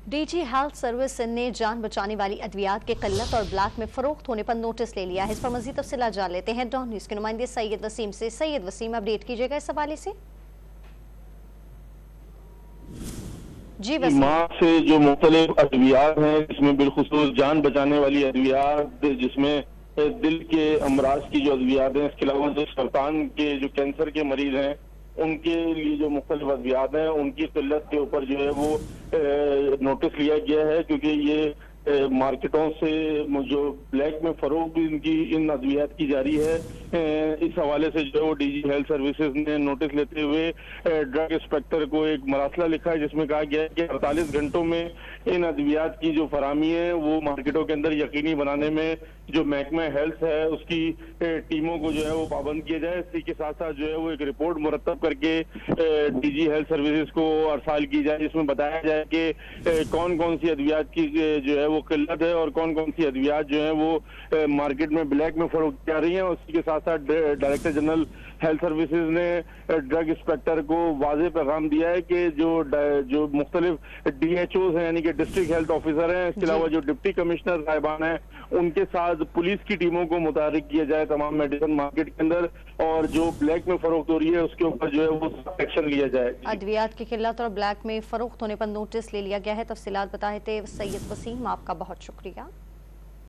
DG health service ने जान बचाने वाली अद्वियात की किल्लत और ब्लैक में फरोख्त होने पर नोटिस ले लिया है। इस पर मजीद तफसीलात जान लेते हैं डॉन न्यूज़ के नुमाइंदे सैयद वसीम से। सैयद वसीम, अपडेट कीजिएगा इस हवाले से। जी वसीम। माँ से जो मुख्तलिफ अद्वियात हैं, जिसमें बिलखुसूस जान बचाने वाली अद्वियात, जिसमें दिल के अमराज की जो अद्वियात हैं, इसके अलावा जो सरतान के जो कैंसर के मरीज हैं उनके लिए जो मुख्तलिफ अद्वियात हैं, उनकी किल्लत के ऊपर जो है वो नोटिस लिया गया है, क्योंकि ये मार्केटों से जो ब्लैक में फरोख्त भी इनकी इन अद्वियात की जारी है। इस हवाले से जो डीजी हेल्थ सर्विसेज ने नोटिस लेते हुए ड्रग इंस्पेक्टर को एक मरासला लिखा है, जिसमें कहा गया है कि 48 घंटों में इन अद्वियात की जो फरामी है वो मार्केटों के अंदर यकीनी बनाने में जो महकमा हेल्थ है उसकी टीमों को जो है वो पाबंद किया जाए। इसी के साथ साथ जो है वो एक रिपोर्ट मुरतब करके डीजी हेल्थ सर्विसेज को अरसाल की जाए, जिसमें बताया जाए कि कौन कौन सी अद्वियात की जो है वो किल्लत है और कौन कौन सी अद्वियात जो है वो मार्केट में ब्लैक में फरोख्त जा रही है। उसी के साथ साथ डायरेक्टर जनरल हेल्थ सर्विसेज ने ड्रग इंस्पेक्टर को वाज़ेह पैगाम दिया है कि जो मुख्तलिफ DHOs हैं, यानी कि डिस्ट्रिक्ट हेल्थ ऑफिसर हैं, इसके अलावा जो डिप्टी कमिश्नर साहिबान हैं, उनके साथ पुलिस की टीमों को मुतहर्रिक किया जाए तमाम मेडिसिन मार्केट के अंदर, और जो ब्लैक में फरोख्त हो रही है उसके ऊपर जो है वो एक्शन लिया जाए। अद्वियात की किल्लत और ब्लैक में फरोख्त होने पर नोटिस ले लिया गया है। तफसीलात बताए थे सैयद वसीम, आपका बहुत शुक्रिया।